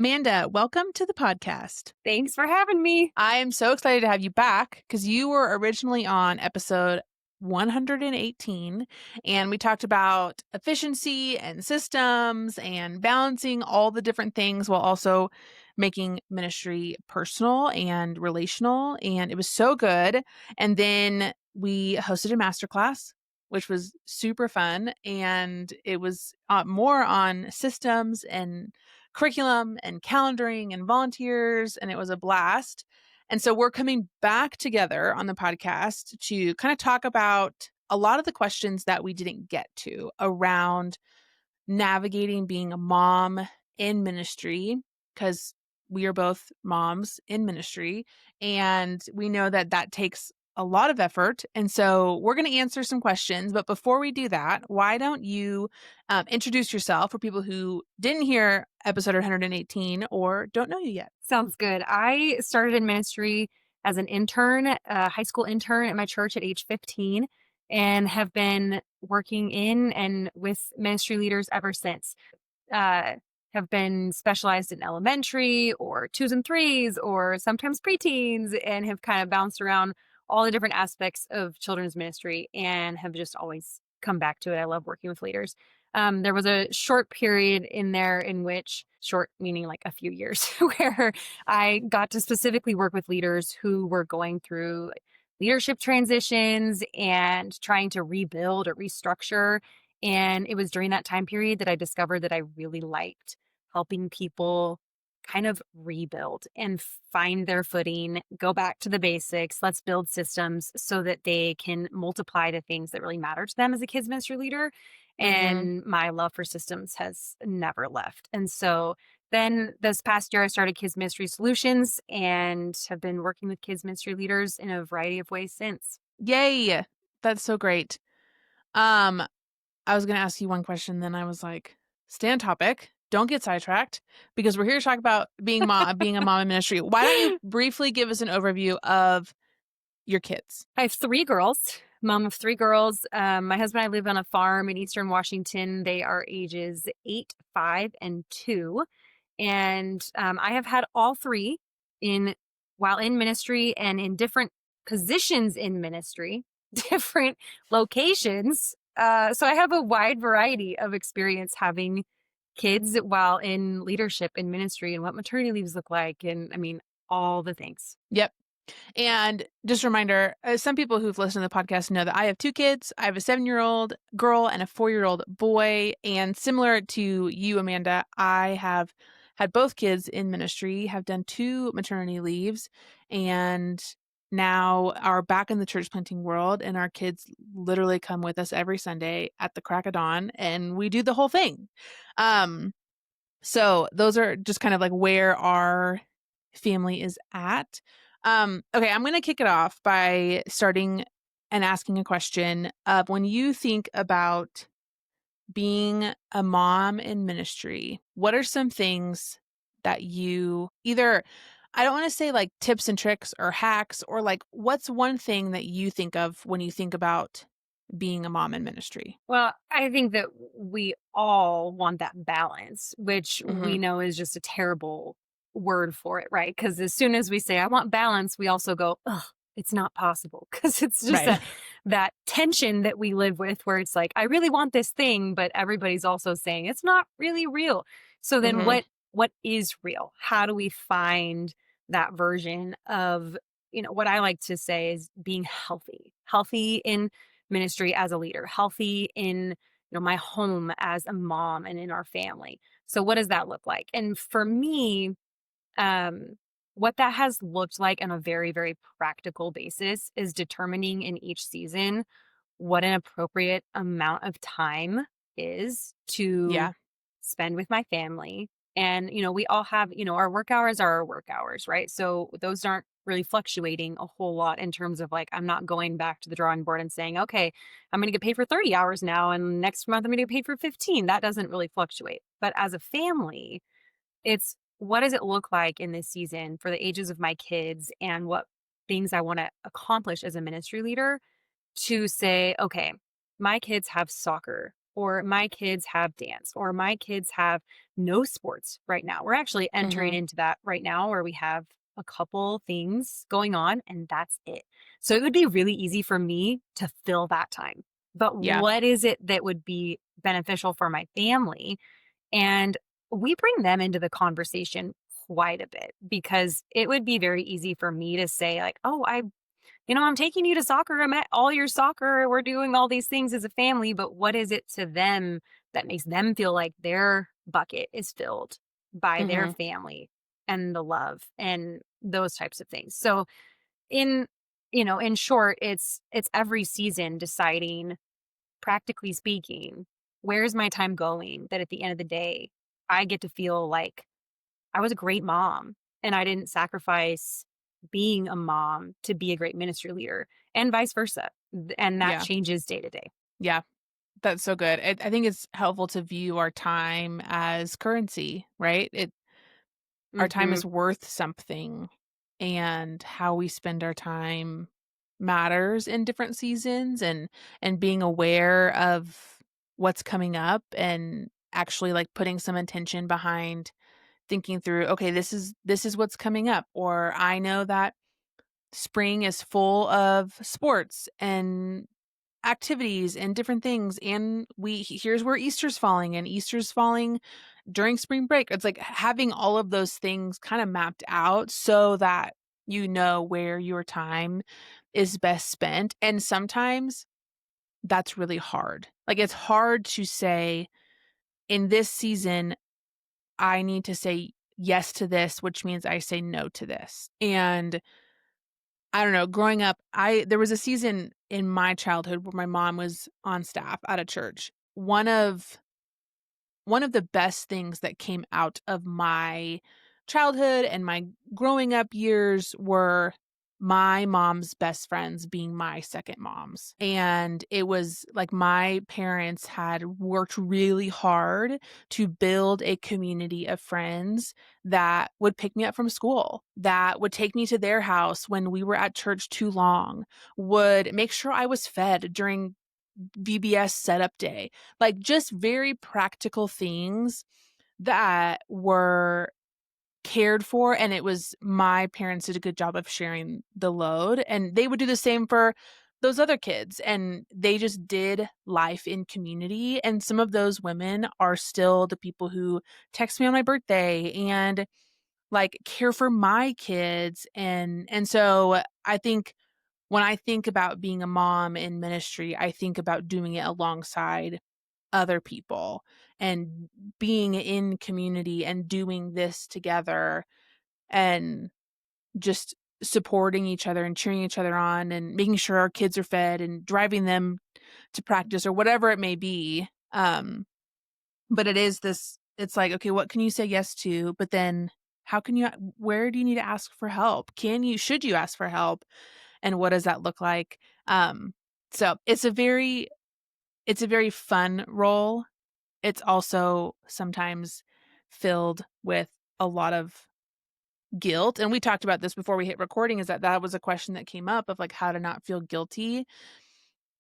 Amanda, welcome to the podcast. Thanks for having me. I am so excited to have you back because you were originally on episode 118, and we talked about efficiency and systems and balancing all the different things while also making ministry personal and relational. And it was so good. And then we hosted a masterclass, which was super fun. And it was more on systems and curriculum and calendaring and volunteers, and it was a blast. And so we're coming back together on the podcast to kind of talk about a lot of the questions that we didn't get to around navigating being a mom in ministry, because we are both moms in ministry, and we know that that takes a lot of effort. And so we're going to answer some questions. But before we do that, why don't you introduce yourself for people who didn't hear episode 118 or don't know you yet? Sounds good. I started in ministry as an intern, a high school intern at my church at age 15, and have been working in and with ministry leaders ever since. Uh, have been specialized in elementary or twos and threes or sometimes preteens, and have kind of bounced around all the different aspects of children's ministry and have just always come back to it. I love working with leaders. There was a short period in there in which, short meaning like a few years, where I got to specifically work with leaders who were going through leadership transitions and trying to rebuild or restructure. And it was during that time period that I discovered that I really liked helping people kind of rebuild and find their footing, go back to the basics. Let's build systems so that they can multiply the things that really matter to them as a kids ministry leader. Mm-hmm. And my love for systems has never left. And so then this past year, I started Kids Ministry Solutions and have been working with kids ministry leaders in a variety of ways since. Yay! That's so great. Um, I was going to ask you one question, then I was like, stay on topic. Don't get sidetracked because we're here to talk about being a mom in ministry. Why don't you briefly give us an overview of your kids? I have three girls, mom of three girls. My husband and I live on a farm in Eastern Washington. They are ages 8, 5, and 2. And I have had all three in while in ministry and in different positions in ministry, different locations. So I have a wide variety of experience having kids while in leadership in ministry and what maternity leaves look like. And I mean, all the things. Yep. And just a reminder, some people who've listened to the podcast know that I have two kids. I have a 7-year-old girl and a 4-year-old boy. And similar to you, Amanda, I have had both kids in ministry, have done 2 maternity leaves, and now are back in the church planting world. And our kids literally come with us every Sunday at the crack of dawn, and we do the whole thing. So those are just kind of like where our family is at. Okay, I'm going to kick it off by starting and asking a question of when you think about being a mom in ministry, what are some things that you either, I don't want to say like tips and tricks or hacks, or like what's one thing that you think of when you think about being a mom in ministry? Well, I think that we all want that balance, which Mm-hmm. we know is just a terrible word for it, right? Because as soon as we say, I want balance, we also go, ugh, it's not possible. Because it's just Right. that tension that we live with where it's like, I really want this thing, but everybody's also saying it's not really real. So then Mm-hmm. what is real? How do we find that version of, what I like to say is being healthy in ministry as a leader, healthy in my home as a mom and in our family. So what does that look like? And for me, um, what that has looked like on a very, very practical basis is determining in each season what an appropriate amount of time is to Yeah. spend with my family. And, we all have, our work hours are our work hours, right? So those aren't really fluctuating a whole lot in terms of like, I'm not going back to the drawing board and saying, okay, I'm going to get paid for 30 hours now. And next month I'm going to get paid for 15. That doesn't really fluctuate. But as a family, it's what does it look like in this season for the ages of my kids and what things I want to accomplish as a ministry leader to say, okay, my kids have soccer or my kids have dance, or my kids have no sports right now. We're actually entering Mhm. into that right now where we have a couple things going on and that's it. So it would be really easy for me to fill that time. But Yeah. what is it that would be beneficial for my family? And we bring them into the conversation quite a bit because it would be very easy for me to say, like, oh, I'm taking you to soccer. I'm at all your soccer. We're doing all these things as a family. But what is it to them that makes them feel like their bucket is filled by their Mhm. family and the love and those types of things? So in in short, it's every season deciding, practically speaking, where's my time going, that at the end of the day I get to feel like I was a great mom and I didn't sacrifice being a mom to be a great ministry leader and vice versa. And that Yeah. changes day to day. Yeah. That's so good. I think it's helpful to view our time as currency, right? Our time Mhm. is worth something, and how we spend our time matters in different seasons, and being aware of what's coming up and actually, like, putting some intention behind thinking through, "Okay, this is what's coming up," or, "I know that spring is full of sports and activities and different things, and here's where Easter's falling, and Easter's falling during spring break." It's like having all of those things kind of mapped out so that you know where your time is best spent. And sometimes that's really hard. Like, it's hard to say, in this season, I need to say yes to this, which means I say no to this. And I don't know, growing up, I there was a season in my childhood where my mom was on staff at a church. One of the best things that came out of my childhood and my growing up years were my mom's best friends being my second moms. And it was like my parents had worked really hard to build a community of friends that would pick me up from school, that would take me to their house when we were at church too long, would make sure I was fed during VBS setup day, like just very practical things that were cared for. And it was my parents did a good job of sharing the load, and they would do the same for those other kids. And they just did life in community. And some of those women are still the people who text me on my birthday and like care for my kids. And so I think when I think about being a mom in ministry, I think about doing it alongside other people and being in community and doing this together and just supporting each other and cheering each other on and making sure our kids are fed and driving them to practice or whatever it may be. But it is this, it's like, okay, what can you say yes to? But then how can you, where do you need to ask for help? Should you ask for help? And what does that look like? So it's a very fun role. It's also sometimes filled with a lot of guilt, and we talked about this before we hit recording, is that was a question that came up of, like, how to not feel guilty,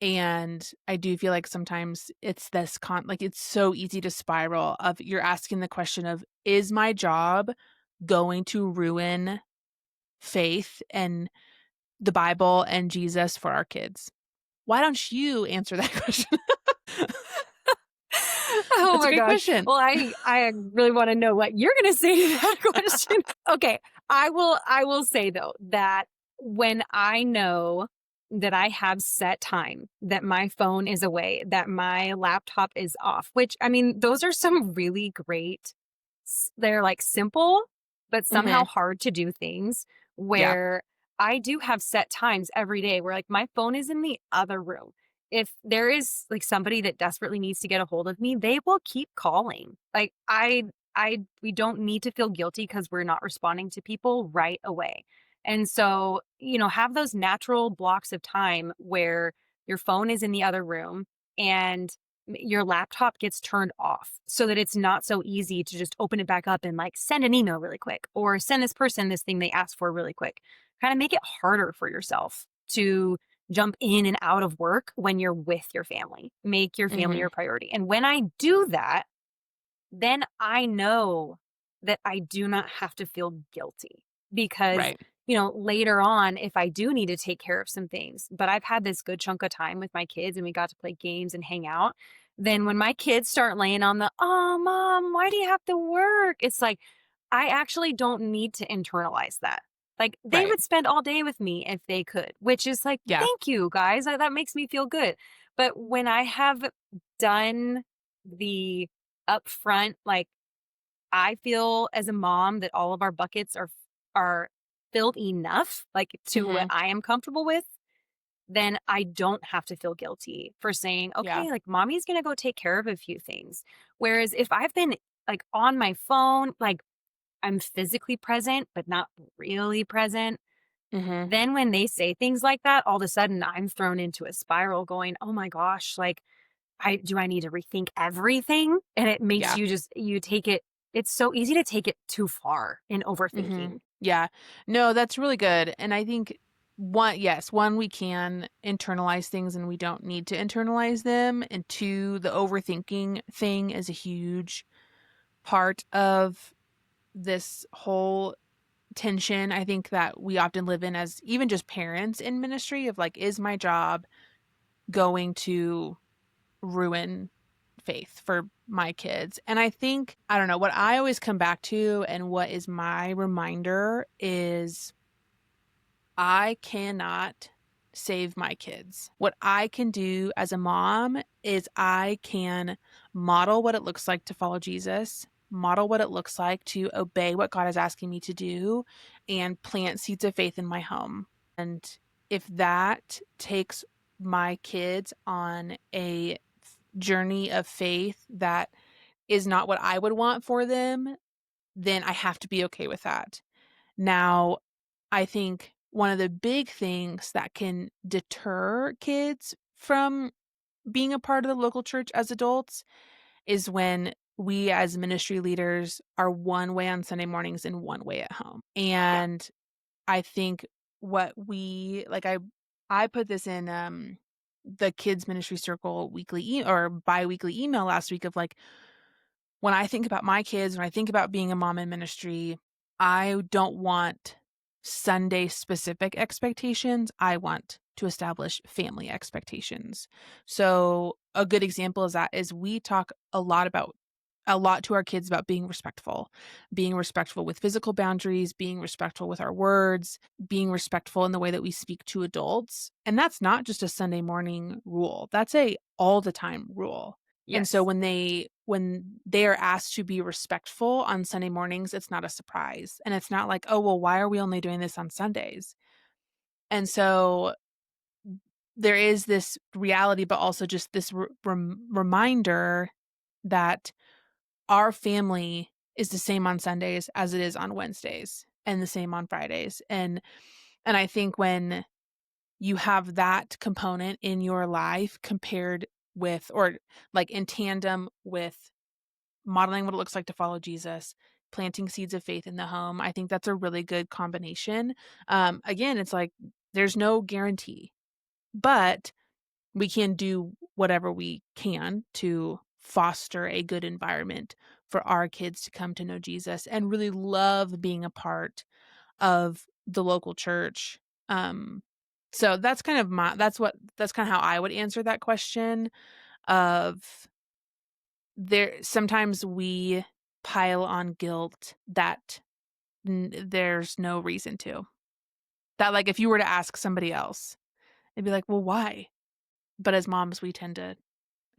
and I do feel like sometimes it's this like, it's so easy to spiral of you're asking the question of, "Is my job going to ruin faith and the Bible and Jesus for our kids?" Why don't you answer that question? Oh That's a my great gosh. question. Well, I really want to know what you're going to say to that question. Okay, I will say though that when I know that I have set time, that my phone is away, that my laptop is off, which I mean, those are some really great they're like simple but somehow Mhm. hard to do things Yeah. where I do have set times every day where like my phone is in the other room. If there is like somebody that desperately needs to get a hold of me, they will keep calling. Like we don't need to feel guilty because we're not responding to people right away. And so, have those natural blocks of time where your phone is in the other room and your laptop gets turned off so that it's not so easy to just open it back up and like send an email really quick or send this person this thing they asked for really quick. Kind of make it harder for yourself to jump in and out of work when you're with your family. Make your family Mhm. your priority. And when I do that, then I know that I do not have to feel guilty because, Right. later on, if I do need to take care of some things, but I've had this good chunk of time with my kids and we got to play games and hang out. Then when my kids start laying on the, oh, mom, why do you have to work? It's like, I actually don't need to internalize that. Like they Right. would spend all day with me if they could, which is like, Yeah. thank you guys. That makes me feel good. But when I have done the upfront, like, I feel as a mom that all of our buckets are filled enough, like, to what Mhm. I am comfortable with, then I don't have to feel guilty for saying, Yeah. "Okay, like, mommy's gonna go take care of a few things." Whereas if I've been, like, on my phone, like, I'm physically present, but not really present, Mhm. then when they say things like that, all of a sudden, I'm thrown into a spiral going, "Oh my gosh, like, I need to rethink everything?" And it makes Yeah. you take it it's so easy to take it too far in Mhm. overthinking. Yeah. No, that's really good, and I think one, we can internalize things and we don't need to internalize them, and two, the overthinking thing is a huge part of this whole tension I think that we often live in as even just parents in ministry of like, is my job going to ruin faith for my kids? And I think, I don't know, what I always come back to and what is my reminder is I cannot save my kids. What I can do as a mom is I can model what it looks like to follow Jesus, model what it looks like to obey what God is asking me to do, and plant seeds of faith in my home. And if that takes my kids on a journey of faith that is not what I would want for them, then I have to be okay with that. Now, I think one of the big things that can deter kids from being a part of the local church as adults is when we as ministry leaders are one way on Sunday mornings and one way at home. Yeah. And I think what we like I put this in the kids ministry circle weekly or biweekly email last week of like when I think about my kids, when I think about being a mom in ministry, I don't want Sunday specific expectations. I want to establish family expectations. So, a good example is that is we talk a lot to our kids about being respectful with physical boundaries, being respectful with our words, being respectful in the way that we speak to adults. And that's not just a Sunday morning rule. That's a all the time rule. And so Yes. when they are asked to be respectful on Sunday mornings, it's not a surprise. And it's not like, "Oh, well, why are we only doing this on Sundays?" And so there is this reality, but also just this reminder that our family is the same on Sundays as it is on Wednesdays and the same on Fridays. And I think when you have that component in your life compared with or like in tandem with modeling what it looks like to follow Jesus, planting seeds of faith in the home. I think that's a really good combination. Again, it's like there's no guarantee, but we can do whatever we can to foster a good environment for our kids to come to know Jesus and really love being a part of the local church. Um, so that's kind of that's kind of how I would answer that question of sometimes we pile on guilt that there's no reason to. That, like, if you were to ask somebody else, they'd be like, "Well, why?" But as moms, we tend to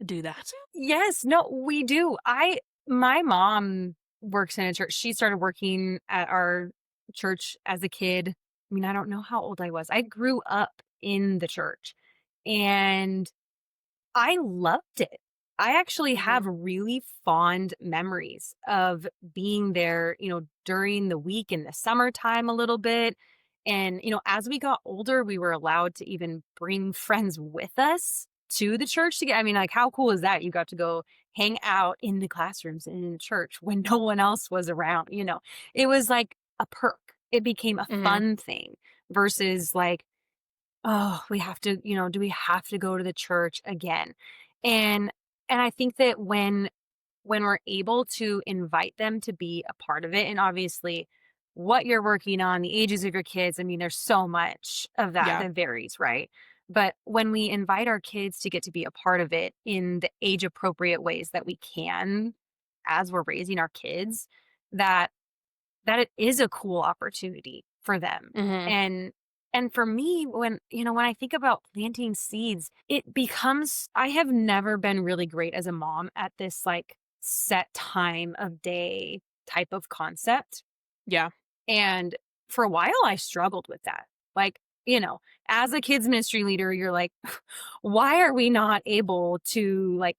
do that. Yes, no, we do. I My mom works in a church. She started working at our church as a kid. I mean, I don't know how old I was. I grew up in the church, and I loved it. I actually have Mhm. really fond memories of being there, during the week in the summertime a little bit. And, as we got older, we were allowed to even bring friends with us to the church to get, I mean, like, how cool is that? You got to go hang out in the classrooms and in the church when no one else was around. It was like a perk. It became a Mhm. fun thing versus like, oh, we have to, do we have to go to the church again? And I think that when we're able to invite them to be a part of it, and obviously what you're working on, the ages of your kids, I mean, there's so much of that Yeah. that varies, right? But when we invite our kids to get to be a part of it in the age appropriate ways that we can as we're raising our kids, that it is a cool opportunity for them. Mhm. And for me, when I think about planting seeds, it becomes I have never been really great as a mom at this like set time of day type of concept. Yeah. And for a while I struggled with that. Like, as a kids ministry leader, you're like, why are we not able to like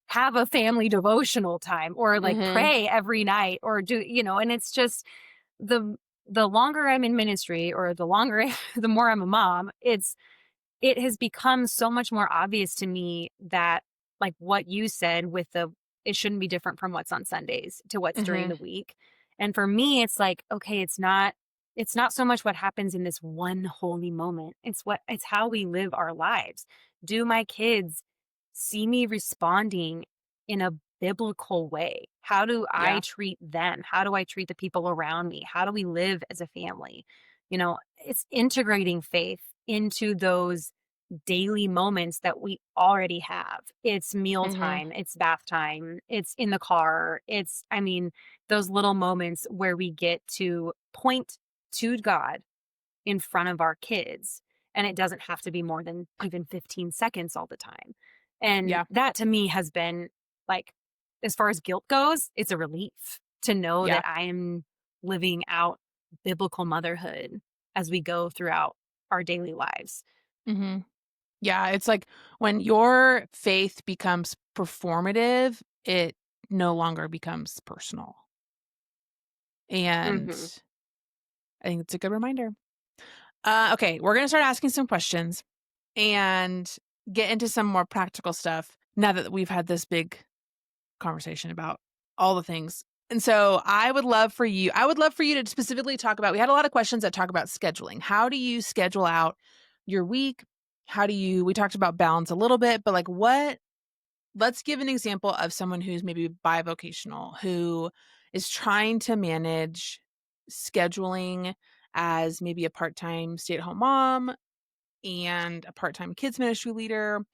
have a family devotional time or like Mhm. pray every night or and it's just the longer I'm in ministry or the longer the more I'm a mom, it has become so much more obvious to me that like what you said with the it shouldn't be different from what's on Sundays to what's during Mhm. the week. And for me, it's like, okay, it's not so much what happens in this one holy moment. It's how we live our lives. Do my kids see me responding in a biblical way? How do I Yeah. treat them? How do I treat the people around me? How do we live as a family? It's integrating faith into those daily moments that we already have. It's Mhm. mealtime, it's bath time, it's in the car. I mean, those little moments where we get to point to God in front of our kids. And it doesn't have to be more than even 15 seconds all the time. And Yeah. that to me has been like, as far as guilt goes, it's a relief to know Yeah. that I am living out biblical motherhood as we go throughout our daily lives. Mhm. Yeah, it's like when your faith becomes performative, it no longer becomes personal. And Mhm. I think it's a good reminder. Okay, we're gonna start asking some questions and get into some more practical stuff now that we've had this big conversation about all the things. And so I would love for you to specifically talk about we had a lot of questions that talk about scheduling. How do you schedule out your week? We talked about balance a little bit, but like what let's give an example of someone who's maybe bivocational, who is trying to manage scheduling as maybe a part-time stay-at-home mom and a part-time kids ministry leader.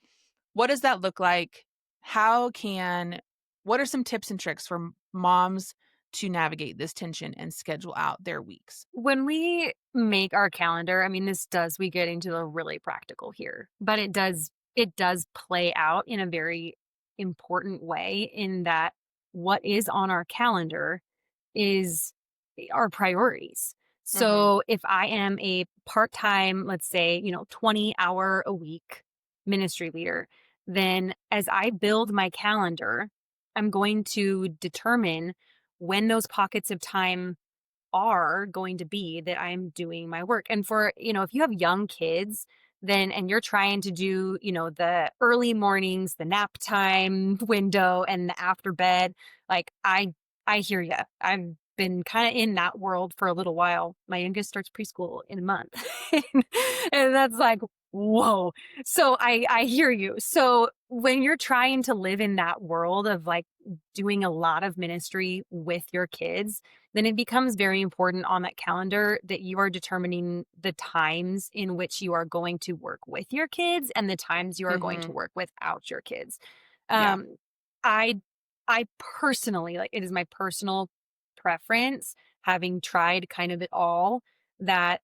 What does that look like? How can what are some tips and tricks for moms to navigate this tension and schedule out their weeks? When we make our calendar, I mean, we get into the really practical here, but it does play out in a very important way in that what is on our calendar is our priorities. Mhm. So if I am a part-time, let's say, 20-hour a week ministry leader, then as I build my calendar, I'm going to determine when those pockets of time are going to be that I'm doing my work. And if you have young kids, then and you're trying to do, the early mornings, the nap time window and the after bed, like I hear you. I've been kind of in that world for a little while. My youngest starts preschool in a month. And that's like, whoa. So I hear you. So when you're trying to live in that world of like doing a lot of ministry with your kids, then it becomes very important on that calendar that you are determining the times in which you are going to work with your kids and the times you are going to Mhm. work without your kids. Yeah. Um, I I personally like it is my personal preference, having tried kind of it all, that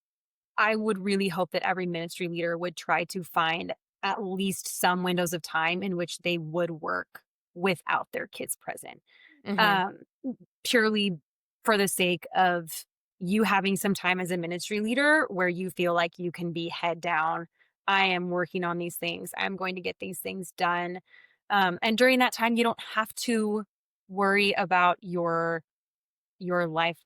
I would really hope that every ministry leader would try to find at least some windows of time in which they would work without their kids present. Mhm. Um, Purely for the sake of you having some time as a ministry leader where you feel like you can be head down. I am working on these things. I'm going to get these things done. And during that time, you don't have to worry about your life,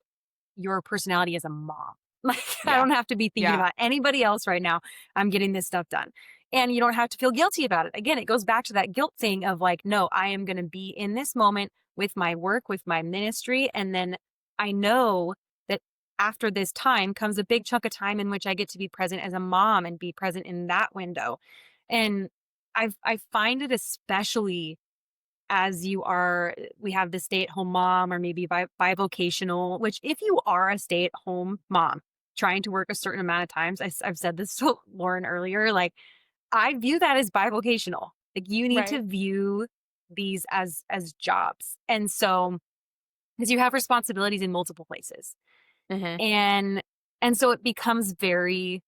your personality as a mom. Like, I Yeah. don't have to be thinking Yeah. about anybody else right now. I'm getting this stuff done. And you don't have to feel guilty about it. Again, it goes back to that guilt thing of like, no, I am going to be in this moment with my work, with my ministry. And then I know that after this time comes a big chunk of time in which I get to be present as a mom and be present in that window. And I find it especially as you are we have the stay-at-home mom or maybe bivocational, which if you are a stay-at-home mom trying to work a certain amount of times, I've said this to Lauren earlier, like, I view that as bivocational. Like, you need to Right. view these as jobs. And so, because you have responsibilities in multiple places. Mhm. And and so it becomes very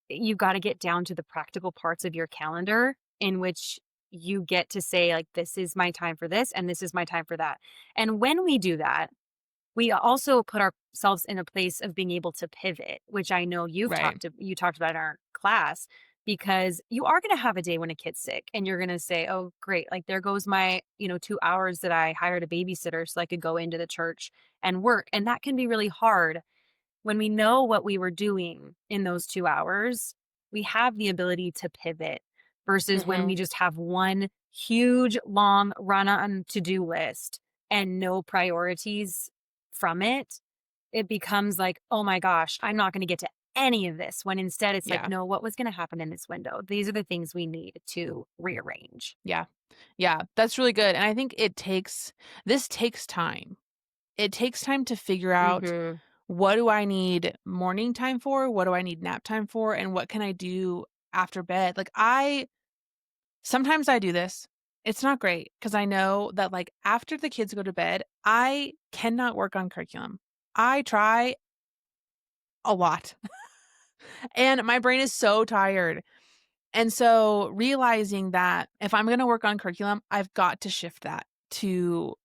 you gotta get down to the practical parts of your calendar in which you get to say, like, "This is my time for this, and this is my time for that." And when we do that, we also put ourselves in a place of being able to pivot, which I know Right. you talked about in our class, because you are gonna have a day when a kid's sick, and you're gonna say, "Oh, great, like, there goes my, 2 hours that I hired a babysitter so I could go into the church and work," and that can be really hard. When we know what we were doing in those 2 hours, we have the ability to pivot versus when we Mhm. just have one huge, long run-on to-do list and no priorities from it. It becomes like, "Oh my gosh, I'm not gonna get to any of this," when instead it's like, Yeah. "No, what was gonna happen in this window? These are the things we need to rearrange." Yeah. Yeah. That's really good, and I think this takes time. It takes time to figure out, Mhm. what do I need morning time for? What do I need nap time for? And what can I do after bed? Like, I sometimes I do this. It's not great because I know that, like, after the kids go to bed, I cannot work on curriculum. I try a lot, and my brain is so tired. And so realizing that if I'm gonna work on curriculum, I've got to shift that to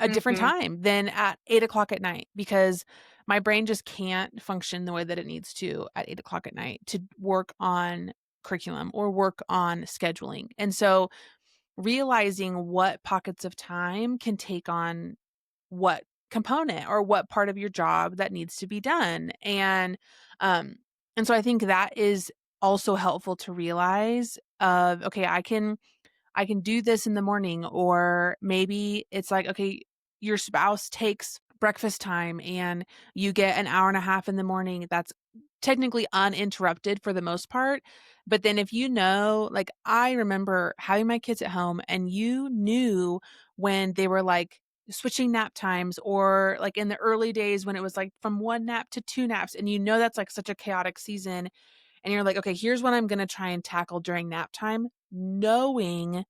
a different Mhm. time than at 8 o'clock at night because my brain just can't function the way that it needs to at 8 o'clock at night to work on curriculum or work on scheduling. And so realizing what pockets of time can take on what component or what part of your job that needs to be done. Um and so I think that is also helpful to realize of okay, I can do this in the morning, or maybe it's like, okay, your spouse takes breakfast time and you get an hour and a half in the morning that's technically uninterrupted for the most part. But then if you know, like I remember having my kids at home and you knew when they were like switching nap times or like in the early days when it was like from one nap to two naps and you know that's like such a chaotic season and you're like, okay, here's what I'm going to try and tackle during nap time, knowing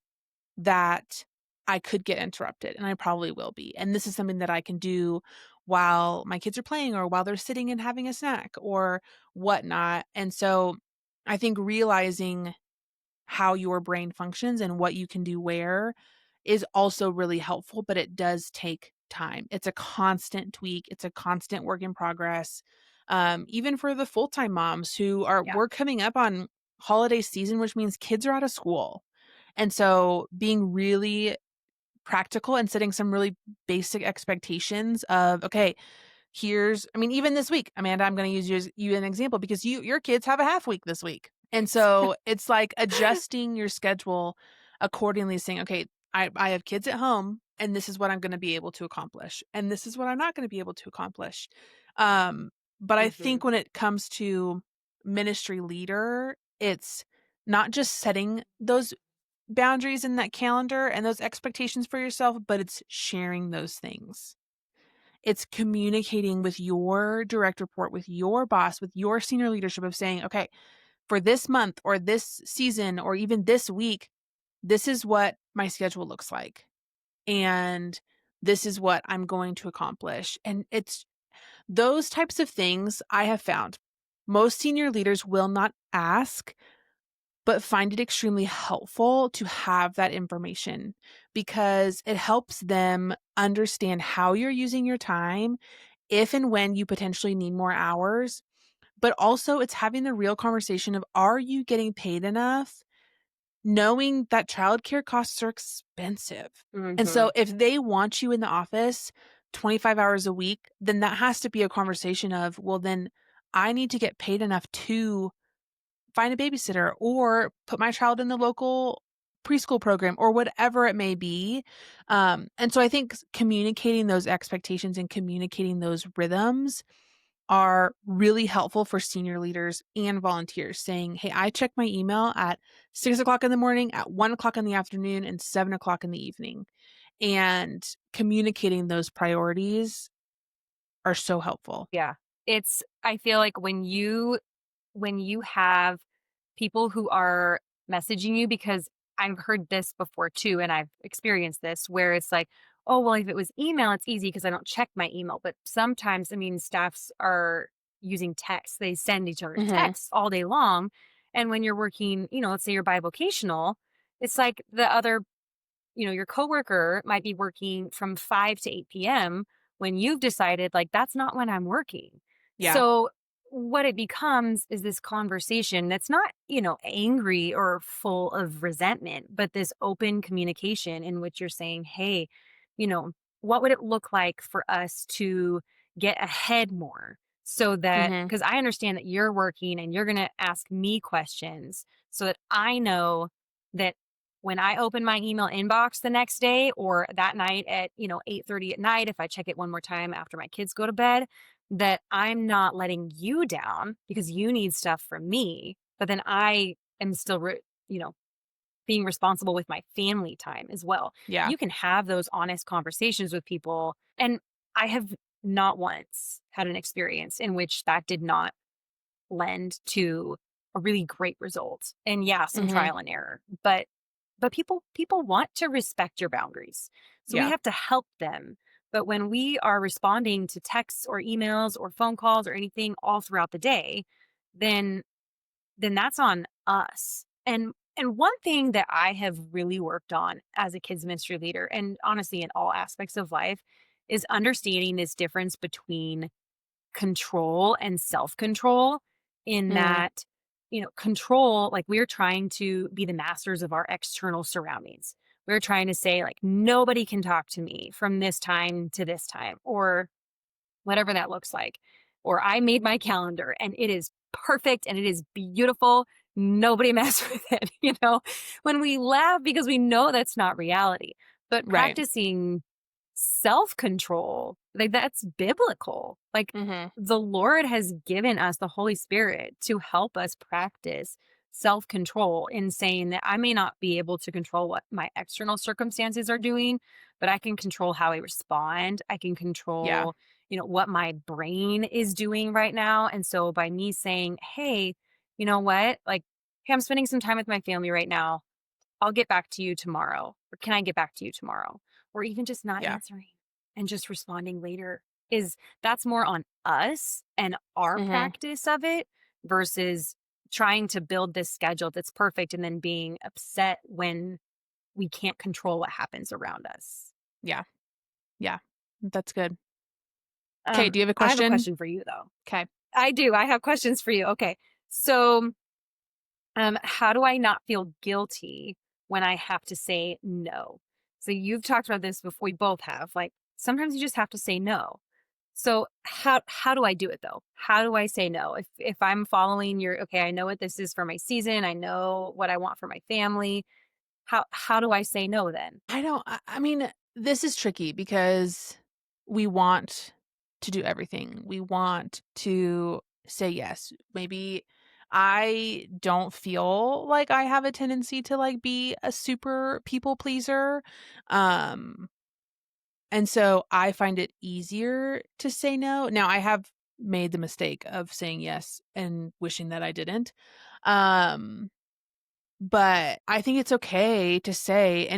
that I could get interrupted, and I probably will be, and this is something that I can do while my kids are playing or while they're sitting and having a snack or whatnot, and so I think realizing how your brain functions and what you can do where is also really helpful, but it does take time. It's a constant tweak, it's a constant work in progress, even for the full-time moms who are Yeah. we're coming up on holiday season, which means kids are out of school. And so being really practical and setting some really basic expectations of, okay, here's I mean, even this week, Amanda, I'm gonna use you as an example because your kids have a half week this week. And so it's like adjusting your schedule accordingly, saying, okay, I have kids at home and this is what I'm gonna be able to accomplish. And this is what I'm not gonna be able to accomplish. Um, but I Mhm. think when it comes to ministry leader, it's not just setting those boundaries in that calendar and those expectations for yourself, but it's sharing those things. It's communicating with your direct report, with your boss, with your senior leadership of saying, okay, for this month or this season or even this week, this is what my schedule looks like. And this is what I'm going to accomplish. And it's those types of things I have found. Most senior leaders will not ask but find it extremely helpful to have that information because it helps them understand how you're using your time, if and when you potentially need more hours. But also, it's having the real conversation of are you getting paid enough? Knowing that childcare costs are expensive. And so, Mhm. if they want you in the office 25 hours a week, then that has to be a conversation of, well, then I need to get paid enough to find a babysitter or put my child in the local preschool program or whatever it may be. And so I think communicating those expectations and communicating those rhythms are really helpful for senior leaders and volunteers saying, hey, I check my email at 6 o'clock in the morning, at 1 o'clock in the afternoon, and 7 o'clock in the evening. And communicating those priorities are so helpful. Yeah. I feel like when you have people who are messaging you, because I've heard this before too, and I've experienced this where it's like, oh, well, if it was email, it's easy because I don't check my email. But sometimes, I mean, staffs are using text. They send each other Mhm. texts all day long. And when you're working, let's say you're bivocational, it's like the other your coworker might be working from 5 to 8 PM when you've decided, like, that's not when I'm working. Yeah. So, what it becomes is this conversation that's not, angry or full of resentment, but this open communication in which you're saying, hey, you know, what would it look like for us to get ahead more? So that, Mhm. because I understand that you're working and you're going to ask me questions so that I know that when I open my email inbox the next day or that night at, 8:30 at night, if I check it one more time after my kids go to bed, that I'm not letting you down because you need stuff from me, but then I am still, you know, being responsible with my family time as well. Yeah. You can have those honest conversations with people. And I have not once had an experience in which that did not lend to a really great result. And yeah, some Mhm. trial and error. But people want to respect your boundaries. So we Yeah. have to help them. But when we are responding to texts or emails or phone calls or anything all throughout the day, then that's on us. And one thing that I have really worked on as a kids ministry leader and honestly in all aspects of life is understanding this difference between control and self-control in Mm. that, control, like we're trying to be the masters of our external surroundings. We're trying to say, like, nobody can talk to me from this time to this time, or whatever that looks like. Or I made my calendar and it is perfect and it is beautiful. Nobody mess with it, when we laugh because we know that's not reality. But Right. practicing self control, like that's biblical. Like Mhm. the Lord has given us the Holy Spirit to help us practice self control in saying that I may not be able to control what my external circumstances are doing, but I can control how I respond. I can Yeah. control, what my brain is doing right now. And so by me saying, hey, you know what? Like, hey, I'm spending some time with my family right now. I'll get back to you tomorrow. Or can I get back to you tomorrow? Or even just not Yeah. answering and just responding later is that's more on us and our Mhm. practice of it versus trying to build this schedule that's perfect and then being upset when we can't control what happens around us. Yeah. Yeah. That's good. Okay. Do you have a I have a question? question for you though. Okay. I do. I have questions for you. Okay. So, how do I not feel guilty when I have to say no? So you've talked about this before. We both have. Like sometimes you just have to say no. So how do I do it though? How do I say no? If I'm following your okay, I know what this is for my season. I know what I want for my family. How do I say no then? I mean, this is tricky because we want to do everything. We want to say yes. Maybe I don't feel like I have a tendency to like be a super people pleaser. Um and so I find it easier to say no. Now I have made the mistake of saying yes and wishing that I didn't. Um but I think it's okay to say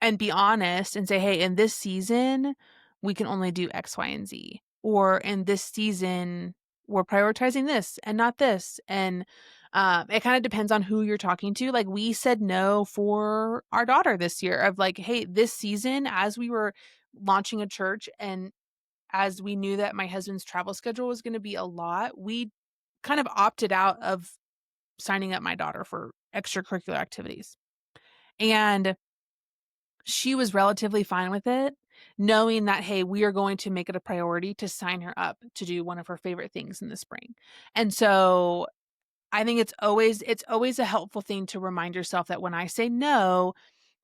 and be honest and say, "Hey, in this season, we can only do X, Y, and Z." Or in this season, we're prioritizing this and not this. And it kind of depends on who you're talking to. Like we said no for our daughter this year of like, hey, this season, as we were launching a church and as we knew that my husband's travel schedule was going to be a lot, we kind of opted out of signing up my daughter for extracurricular activities. And she was relatively fine with it, knowing that, hey, we are going to make it a priority to sign her up to do one of her favorite things in the spring. And so I think it's always a helpful thing to remind yourself that when I say no,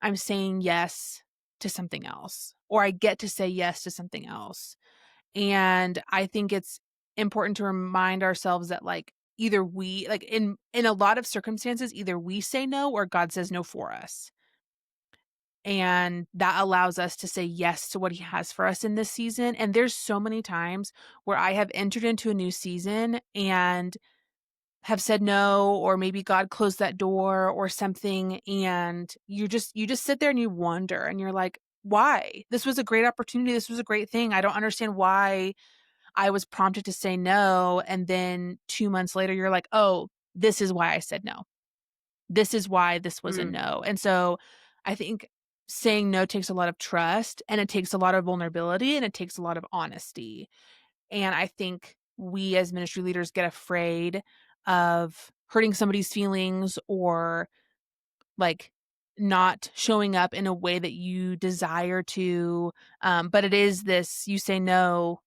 I'm saying yes to something else, or I get to say yes to something else. And I think it's important to remind ourselves that, like, either we like, in a lot of circumstances, either we say no or God says no for us. And that allows us to say yes to what he has for us in this season. And there's so many times where I have entered into a new season and have said no, or maybe God closed that door or something, and you just sit there and you wonder and you're like, "Why? This was a great opportunity. This was a great thing. I don't understand why I was prompted to say no." And then 2 months later you're like, "Oh, this is why I said no. This is why this was a Mm, no." And so I think saying no takes a lot of trust, and it takes a lot of vulnerability, and it takes a lot of honesty. And I think we as ministry leaders get afraid of hurting somebody's feelings, or, like, not showing up in a way that you desire to. But it is this, you say no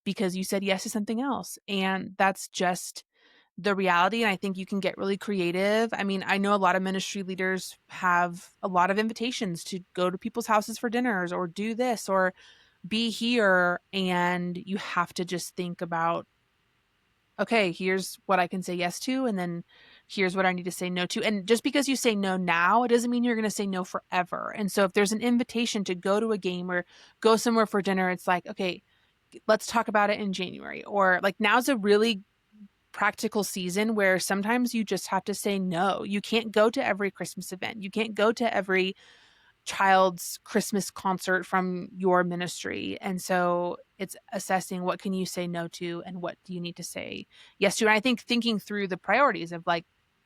because you said yes to something else. And that's just the reality. And I think you can get really creative. I mean, I know a lot of ministry leaders have a lot of invitations to go to people's houses for dinners, or do this, or be here. And you have to just think about, okay, here's what I can say yes to, and then here's what I need to say no to. And just because you say no now, it doesn't mean you're going to say no forever. And so if there's an invitation to go to a game or go somewhere for dinner, it's like, okay, let's talk about it in January. Or, like, now's a really practical season where sometimes you just have to say no. You can't go to every Christmas event. You can't go to every child's Christmas concert from your ministry. And so it's assessing, what can you say no to and what do you need to say yes to. And I think thinking through the priorities of, like,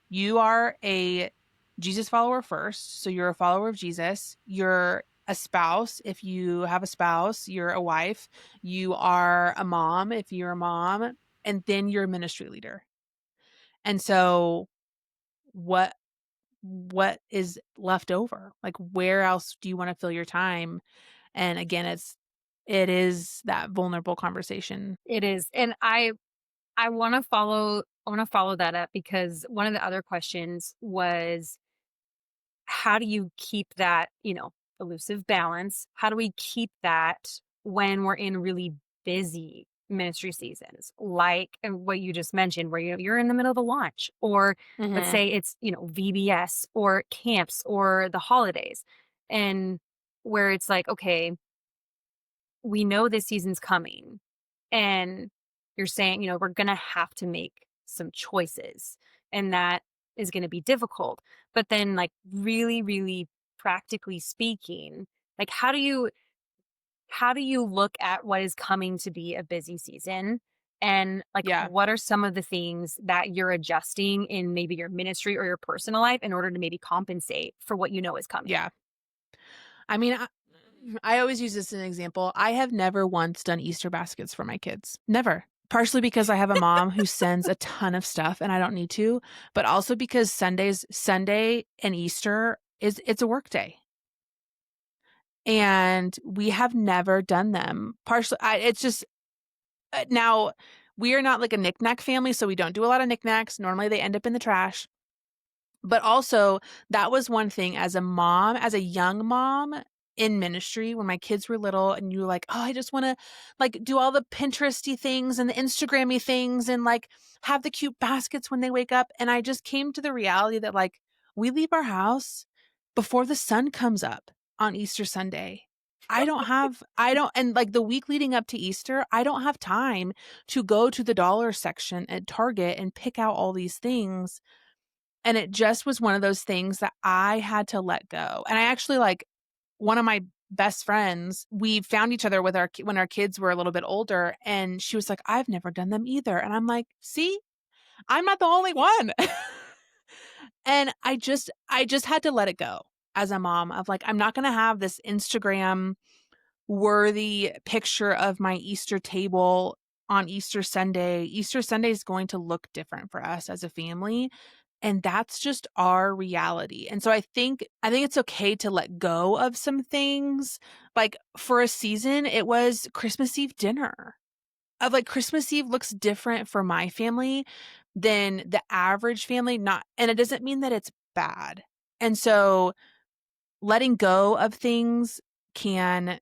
you are a Jesus follower first. So you're a follower of Jesus. You're a spouse if you have a spouse. You're a wife. You are a mom if you're a mom. And then you're a ministry leader. And so what what is left over? Like, where else do you wanna fill your time? And again, it is that vulnerable conversation. it is. And I want to follow that up because one of the other questions was how do you keep that, elusive balance? How do we keep that when we're in really busy ministry seasons? Like what you just mentioned, where you're in the middle of a launch, or let's Mhm. say it's, VBS or camps or the holidays. And where it's like, okay, we know this season's coming. And you're saying, we're going to have to make some choices. And that is going to be difficult. But then, like, really, really practically speaking, like, how do you look at what is coming to be a busy season? And, like, Yeah, what are some of the things that you're adjusting in maybe your ministry or your personal life in order to maybe compensate for what you know is coming? yeah. I mean, I always use this as an example. I have never once done Easter baskets for my kids. Never. Partially because I have a mom who sends a ton of stuff and I don't need to, but also because Sunday and Easter it's a work day. And we have never done them. Partially, it's just, now, we are not like a knick-knack family, so we don't do a lot of knickknacks. Normally, they end up in the trash. But also, that was one thing as a mom, as a young mom in ministry when my kids were little, and you were like, "Oh, I just wanna, like, do all the Pinteresty things and the Instagrammy things and, like, have the cute baskets when they wake up." And I just came to the reality that, like, we leave our house before the sun comes up on Easter Sunday. I don't and, like, the week leading up to Easter, I don't have time to go to the dollar section at Target and pick out all these things. And it just was one of those things that I had to let go. And I actually, like, one of my best friends, we found each other with when our kids were a little bit older, and she was like, "I've never done them either." And I'm like, "See? I'm not the only one." And I just had to let it go as a mom of, like, I'm not gonna have this Instagram worthy picture of my Easter table on Easter Sunday. Easter Sunday is going to look different for us as a family, and that's just our reality. And so I think it's okay to let go of some things. Like, for a season, it was Christmas Eve dinner. Of, like, Christmas Eve looks different for my family than the average family, not and it doesn't mean that it's bad. And so letting go of things can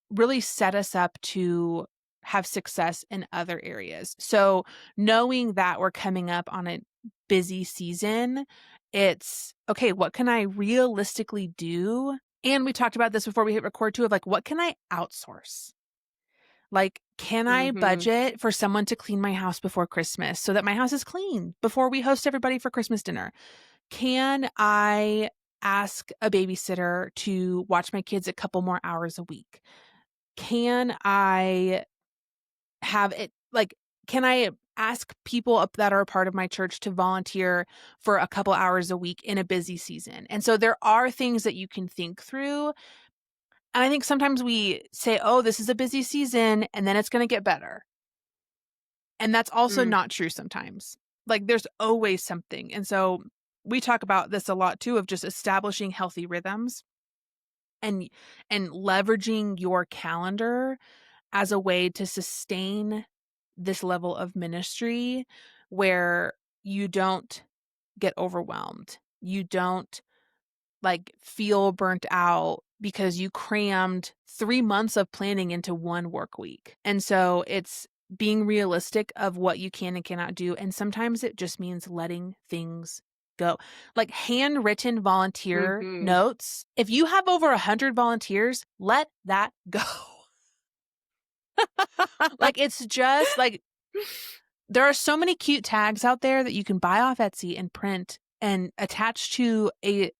really set us up to have success in other areas. So knowing that we're coming up on a busy season, it's okay, what can I realistically do? And we talked about this before we hit record too of like, what can I outsource? Like, can I Mhm. budget for someone to clean my house before Christmas so that my house is clean before we host everybody for Christmas dinner? Can I ask a babysitter to watch my kids a couple more hours a week? Can I have it like, can I ask people up that are a part of my church to volunteer for a couple hours a week in a busy season? And so there are things that you can think through. And I think sometimes we say, oh, this is a busy season and then it's going to get better. And that's also Mm. not true sometimes. Like there's always something. And so we talk about this a lot too of just establishing healthy rhythms and leveraging your calendar as a way to sustain this level of ministry where you don't get overwhelmed. You don't like feel burnt out because you crammed 3 months of planning into one work week. And so it's being realistic of what you can and cannot do. And sometimes it just means letting things go. Like handwritten volunteer Mhm. notes. If you have over 100 volunteers, let that go. Like it's just like there are so many cute tags out there that you can buy off Etsy and print and attach to a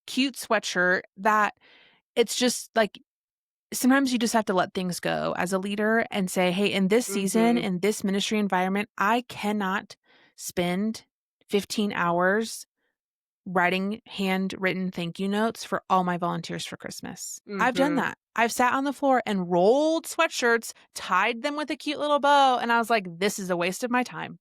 cute sweatshirt that it's just like sometimes you just have to let things go as a leader and say, hey, in this season, Mhm. in this ministry environment, I cannot spend 15 hours writing handwritten thank you notes for all my volunteers for Christmas. I've done Mhm. that. I've sat on the floor and rolled sweatshirts, tied them with a cute little bow, and I was like, this is a waste of my time.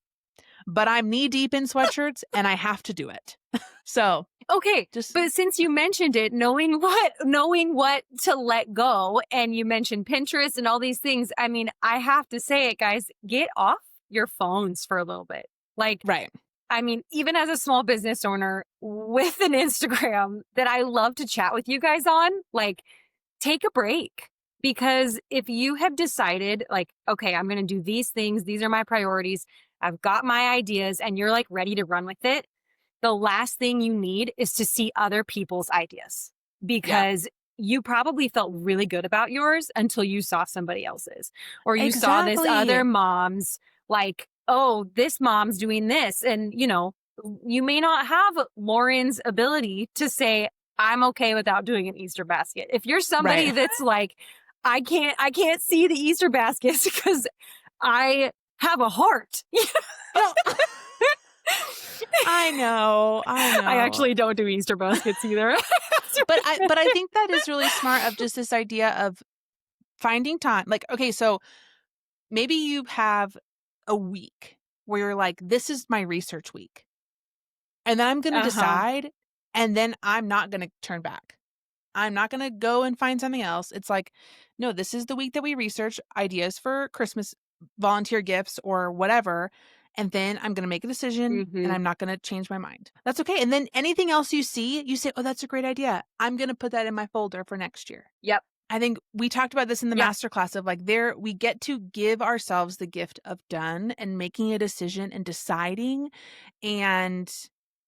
But I'm knee deep in sweatshirts and I have to do it. So Okay, just but since you mentioned it, knowing what to let go, and you mentioned Pinterest and all these things, I mean, I have to say it, guys, get off your phones for a little bit. Like, right. I mean, even as a small business owner with an Instagram that I love to chat with you guys on, like, take a break. Because if you have decided, like, okay, I'm going to do these things, these are my priorities, I've got my ideas, and you're like ready to run with it, the last thing you need is to see other people's ideas Yeah. because you probably felt really good about yours until you saw somebody else's or you saw this Exactly. other mom's like, oh, this mom's doing this. And, you know, you may not have Lauren's ability to say, I'm okay without doing an Easter basket. If you're somebody Right. that's like, I can't see the Easter baskets because I have a heart. No. I know. I I know. actually don't do Easter baskets either. But I think that is really smart of just this idea of finding time. Like, okay, so maybe you have a week where you're like, this is my research week. And then I'm going to Uh-huh. decide, and then I'm not going to turn back. I'm not going to go and find something else. It's like, no, this is the week that we research ideas for Christmas volunteer gifts or whatever. And then I'm going to make a decision and Mhm. I'm not going to change my mind. That's okay. And then anything else you see, you say, oh, that's a great idea. I'm going to put that in my folder for next year. Yep. I think we talked about this in the Yeah. masterclass of like there we get to give ourselves the gift of done and making a decision and deciding and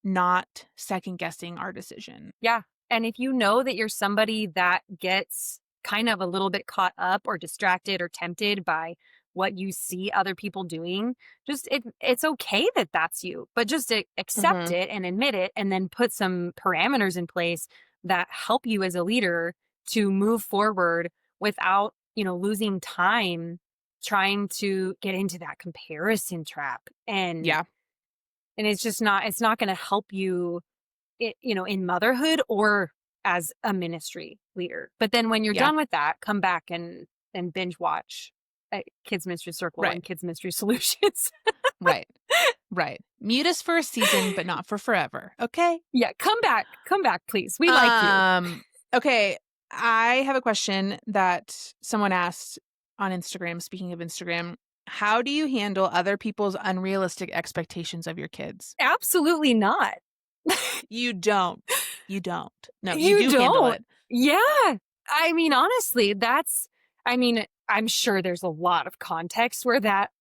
not second guessing our decision. Yeah. And if you know that you're somebody that gets kind of a little bit caught up or distracted or tempted by what you see other people doing, just it's okay that that's you, but just accept Mhm. it and admit it and then put some parameters in place that help you as a leader to move forward without, you know, losing time trying to get into that comparison trap. Yeah. And it's not going to help you you know, in motherhood or as a ministry leader. But then when you're Yeah. done with that, come back and binge watch Kids Mystery Circle Right. and Kids Mystery Solutions. Right. Right. Mute us for a season, but not for forever. Okay. Yeah, come back, please. We like you. Um, okay. I have a question that someone asked on Instagram. Speaking of Instagram, How do you handle other people's unrealistic expectations of your kids? Absolutely not. You don't. You don't. No, you You do handle don't. it. Yeah. I mean, honestly, I'm sure there's a lot of context where that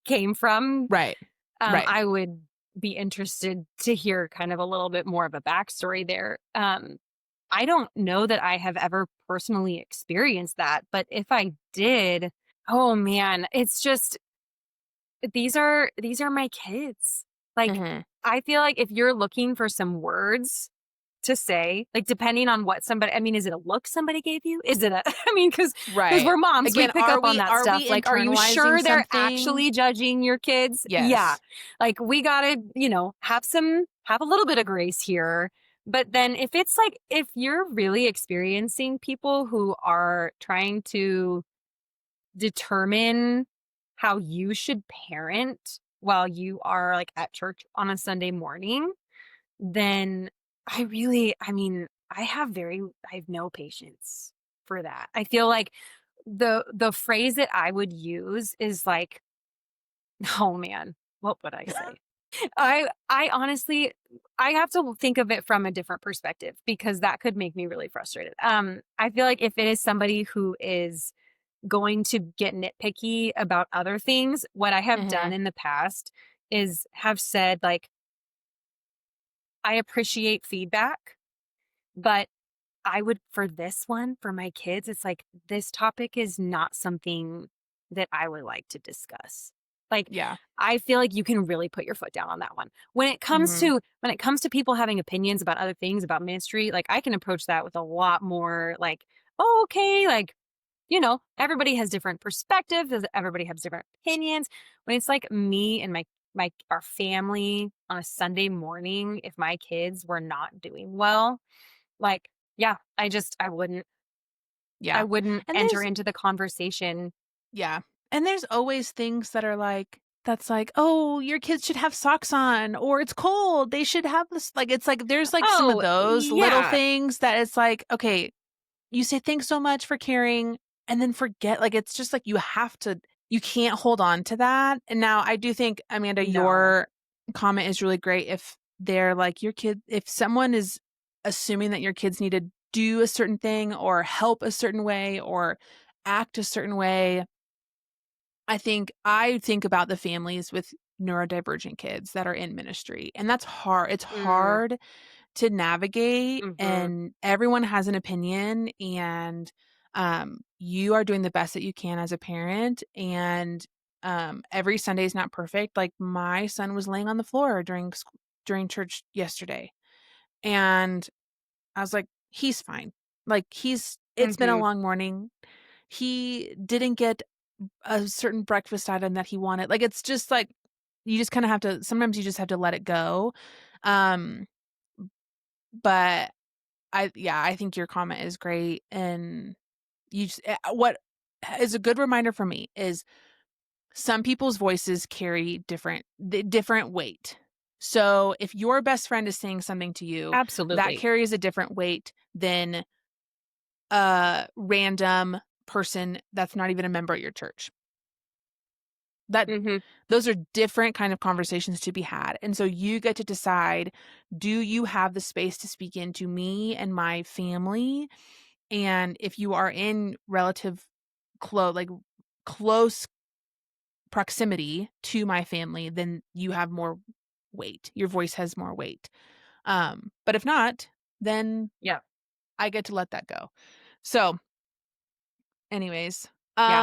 came from. Right. Right. I would be interested to hear kind of a little bit more of a backstory there. I don't know that I have ever personally experienced that, but if I did, oh man, it's just these are my kids. Like, Mhm. I feel like if you're looking for some words to say, like, depending on what somebody I mean, is it a look somebody gave you? Is it a I mean, because Right. we 'cause we're moms, we Again, pick up on that are stuff. we Like, are you internalizing sure they're something? actually judging your kids? Yeah. Yes. Like, we gotta, have a little bit of grace here. But then if you're really experiencing people who are trying to determine how you should parent while you are, like, at church on a Sunday morning, then I have no patience for that. I feel like the phrase that I would use is like, oh man, what would I say? I honestly I have to think of it from a different perspective because that could make me really frustrated. I feel like if it is somebody who is going to get nitpicky about other things, what I have done Mhm. in the past is have said, like, I appreciate feedback, but I would for this one, for my kids, it's like, this topic is not something that I would like to discuss. Like, Yeah. I feel like you can really put your foot down on that one. Mhm. When it comes to people having opinions about other things, about ministry, like, I can approach that with a lot more like, "Oh, okay," like, everybody has different perspectives, everybody has different opinions. When it's like me and my our family on a Sunday morning, if my kids were not doing well, like, yeah, I Yeah. wouldn't And enter there's into the conversation. yeah. And there's always things that are like that's like, "Oh, your kids should have socks on," or "It's cold, they should have this," like, it's like there's, like, some of Oh, those little yeah. things that it's like, okay, you say, "Thanks so much for caring," and then forget like, it's just like you can't hold on to that, and now I do think, Amanda, No. your comment is really great if they're like your kid if someone is assuming that your kids need to do a certain thing or help a certain way or act a certain way, I think about the families with neurodivergent kids that are in ministry, and that's hard. It's Mm, hard to navigate, mhm, and everyone has an opinion, and you are doing the best that you can as a parent, and every Sunday is not perfect. Like my son was laying on the floor during church yesterday, and I was like, he's fine. Like it's been a mhm. long morning. He didn't get a certain breakfast item that he wanted. Like, it's just like you just kinda have to sometimes you just have to let it go. Um, but I think your comment is great, and what is a good reminder for me is some people's voices carry different weight. So, if your best friend is saying something to you, that Absolutely. carries a different weight than a random person that's not even a member at your church. That Mhm. those are different kind of conversations to be had, and so you get to decide, do you have the space to speak into me and my family? And if you are in close proximity to my family, then you have more weight. Your voice has more weight. But if not, then Yeah, I get to let that go. So, anyways, yeah.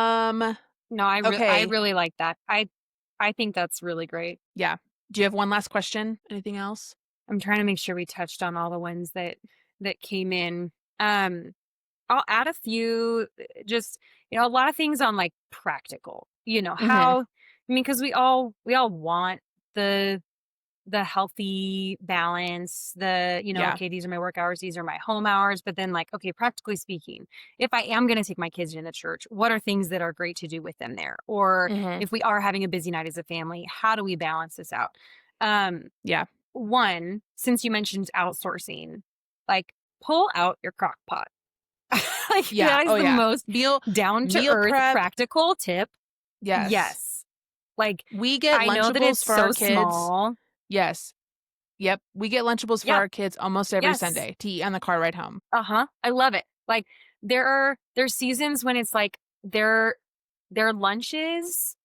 No, I okay, really like that. I think that's really great. yeah. Do you have one last question? Anything else? I'm trying to make sure we touched on all the ones that came in. Um, I'll add a few, just, a lot of things on, like, practical, Mhm. because we all want the healthy balance, Yeah. okay, these are my work hours, these are my home hours, but then, like, okay, practically speaking, if I am going to take my kids into church, what are things that are great to do with them there? Or Mhm. if we are having a busy night as a family, how do we balance this out? Um, Yeah. One, since you mentioned outsourcing, like, pull out your crock pot. Like, Yeah. that is Oh, the yeah. most down to Meal earth prep. practical tip. Yes. Yes. Like, We get I know that Lunchables it's for our so kids. small. Yes. Yep. We get Lunchables for Yep. our kids almost every Yes. Sunday to eat on the car ride home. Uh-huh. I love it. Like, there's seasons when it's like their lunches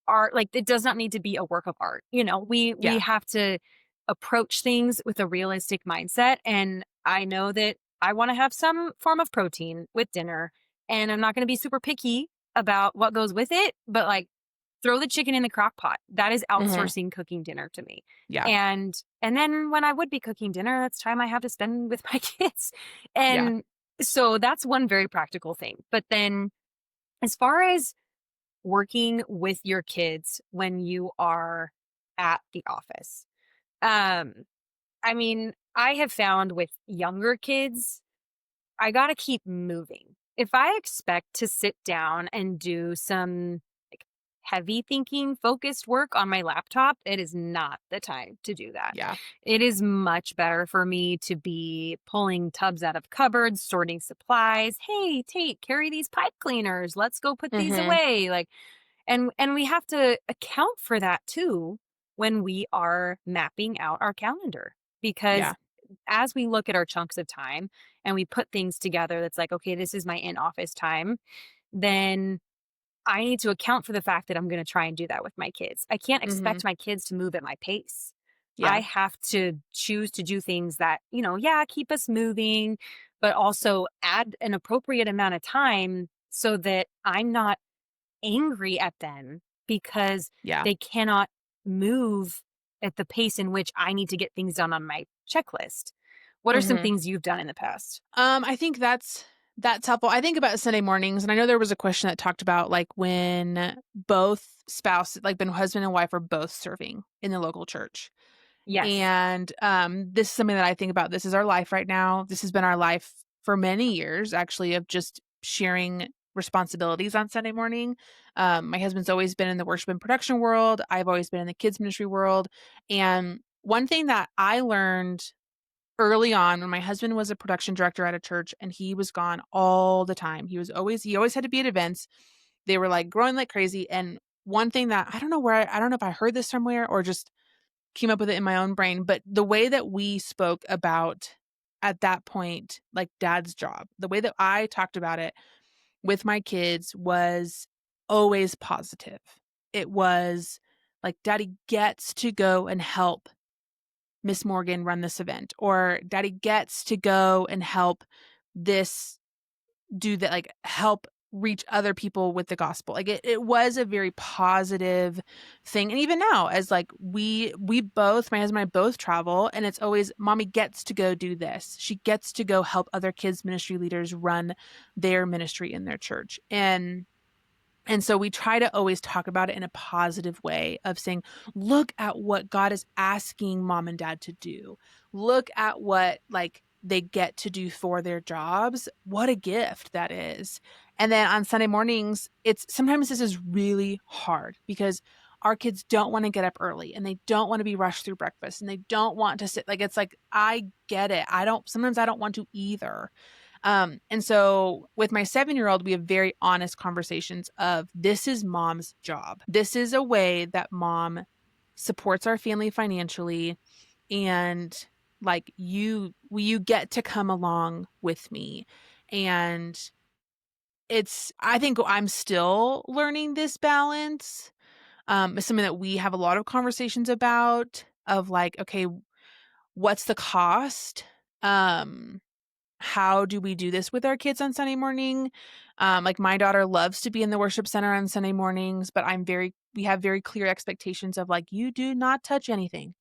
are like, it does not need to be a work of art. We Yeah. have to approach things with a realistic mindset, and I know that I want to have some form of protein with dinner, and I'm not going to be super picky about what goes with it, but like, throw the chicken in the crock pot. That is Mhm. outsourcing cooking dinner to me. Yeah. And then when I would be cooking dinner, that's time I have to spend with my kids. Yeah. And so that's one very practical thing. But then as far as working with your kids when you are at the office, um, I mean, I have found with younger kids, I gotta keep moving. If I expect to sit down and do some like heavy thinking, focused work on my laptop, it is not the time to do that. Yeah. It is much better for me to be pulling tubs out of cupboards, sorting supplies. Hey, Tate, carry these pipe cleaners. Let's go put these Mhm. away. Like, and we have to account for that too when we are mapping out our calendar, because Yeah. as we look at our chunks of time and we put things together that's like, okay, this is my in office time, then I need to account for the fact that I'm going to try and do that with my kids. I can't Mhm. expect my kids to move at my pace. I Yeah. have to choose to do things that, yeah, keep us moving, but also add an appropriate amount of time so that I'm not angry at them because Yeah. they cannot move at the pace in which I need to get things done on my checklist. What are some Mhm. things you've done in the past? I think that's helpful. I think about Sunday mornings, and I know there was a question that talked about like when both like when husband and wife are both serving in the local church. Yes. And this is something that I think about. This is our life right now. This has been our life for many years, actually, of just sharing responsibilities on Sunday morning. My husband's always been in the worship and production world. I've always been in the kids ministry world. And one thing that I learned early on when my husband was a production director at a church and he was gone all the time. He always had to be at events. They were like growing like crazy. And one thing that I don't know where I don't know if I heard this somewhere or just came up with it in my own brain, but the way that we spoke about at that point, like dad's job, the way that I talked about it with my kids was always positive. It was like, daddy gets to go and help Miss Morgan run this event, or daddy gets to go and help this do that, like help reach other people with the gospel. Like it was a very positive thing. And even now, as like we both, my husband and I both travel, and it's always mommy gets to go do this. She gets to go help other kids ministry leaders run their ministry in their church. And so we try to always talk about it in a positive way of saying, look at what God is asking mom and dad to do. Look at what like they get to do for their jobs. What a gift that is. And then on Sunday mornings, it's sometimes this is really hard because our kids don't want to get up early and they don't want to be rushed through breakfast and they don't want to sit like it's like I get it. Sometimes I don't want to either. And so with my 7-year-old, we have very honest conversations of this is mom's job. This is a way that mom supports our family financially. And like you get to come along with me. And I think I'm still learning this balance. It's something that we have a lot of conversations about of like, okay, what's the cost? Um, how do we do this with our kids on Sunday morning? Like my daughter loves to be in the worship center on Sunday mornings, but we have very clear expectations of like, you do not touch anything.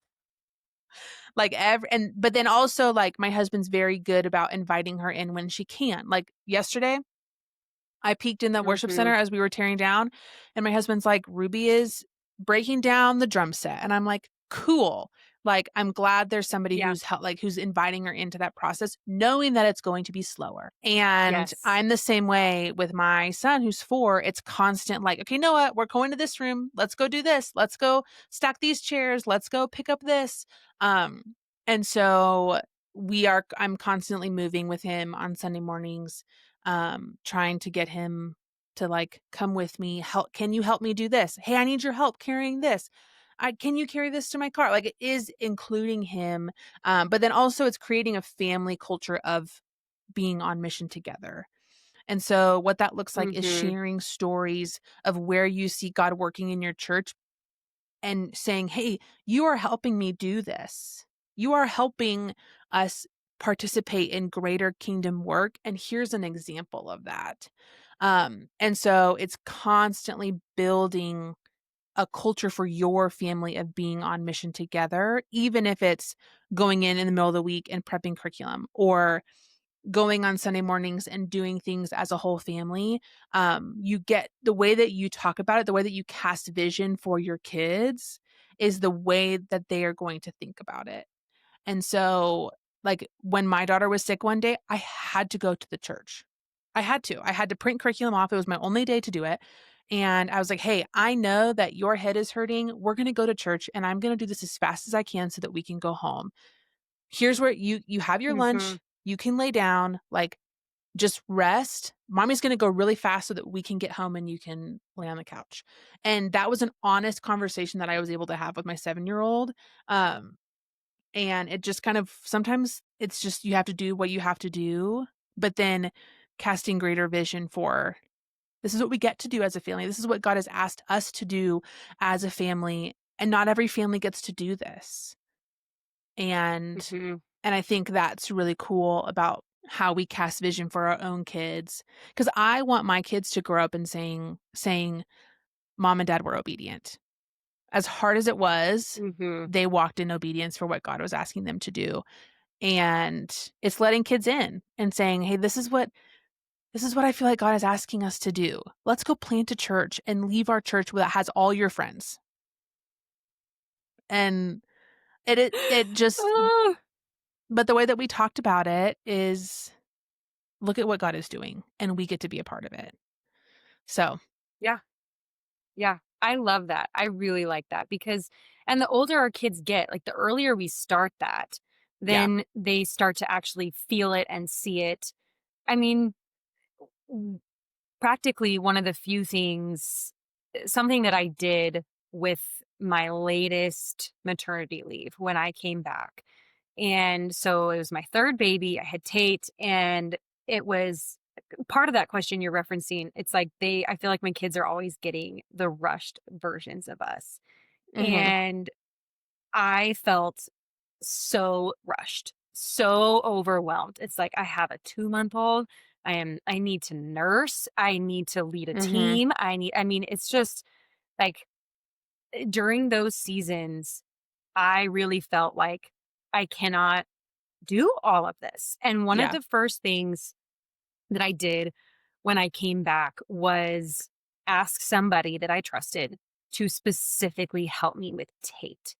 But then also like my husband's very good about inviting her in when she can. Like yesterday, I peeked in the worship Mhm. center as we were tearing down, and my husband's like, Ruby is breaking down the drum set. And I'm like, cool. Like, I'm glad there's somebody Yeah. who's inviting her into that process, knowing that it's going to be slower. And Yes. I'm the same way with my son who's 4. It's constant, like, okay, Noah, we're going to this room. Let's go do this. Let's go stack these chairs. Let's go pick up this. Um, and so I'm constantly moving with him on Sunday mornings, trying to get him to like come with me. Help, can you help me do this? Hey, I need your help carrying this. Can you carry this to my car? Like it is including him. But then also it's creating a family culture of being on mission together. And so what that looks like is Mhm. sharing stories of where you see God working in your church and saying, "Hey, you are helping me do this. You are helping us participate in greater kingdom work, and here's an example of that." And so it's constantly building a culture for your family of being on mission together, even if it's going in the middle of the week and prepping curriculum or going on Sunday mornings and doing things as a whole family. You get the way that you talk about it, the way that you cast vision for your kids is the way that they are going to think about it. And so, like, when my daughter was sick one day, I had to go to the church. I had to print curriculum off. It was my only day to do it. And I was like, "Hey, I know that your head is hurting. We're going to go to church and I'm going to do this as fast as I can so that we can go home. Here's where you have your Mhm. lunch. You can lay down, like just rest. Mommy's going to go really fast so that we can get home and you can lay on the couch." And that was an honest conversation that I was able to have with my 7-year-old. Um and it just kind of sometimes it's just you have to do what you have to do, but then casting greater vision for this is what we get to do as a family. This is what God has asked us to do as a family, and not every family gets to do this. And Mhm. and I think that's really cool about how we cast vision for our own kids. Because I want my kids to grow up and saying, "Mom and dad were obedient." As hard as it was, Mhm. they walked in obedience for what God was asking them to do. And it's letting kids in and saying, "Hey, this is what I feel like God is asking us to do. Let's go plant a church and leave our church that has all your friends." And it just Oh, but the way that we talked about it is look at what God is doing, and we get to be a part of it. So, yeah. Yeah, I love that. I really like that because and the older our kids get, like, the earlier we start that, yeah. then they start to actually feel it and see it. I mean, w practically one of the few things something that I did with my latest maternity leave when I came back, and so it was my 3rd baby, I had Tate, and it was part of that question you're referencing, it's like I feel like my kids are always getting the rushed versions of us. Mhm. And I felt so rushed, so overwhelmed. It's like I have a 2-month-old. I need to nurse. I need to lead a Mhm. team. I mean, it's just like during those seasons, I really felt like I cannot do all of this. And one of Yeah. the first things that I did when I came back was ask somebody that I trusted to specifically help me with Tate.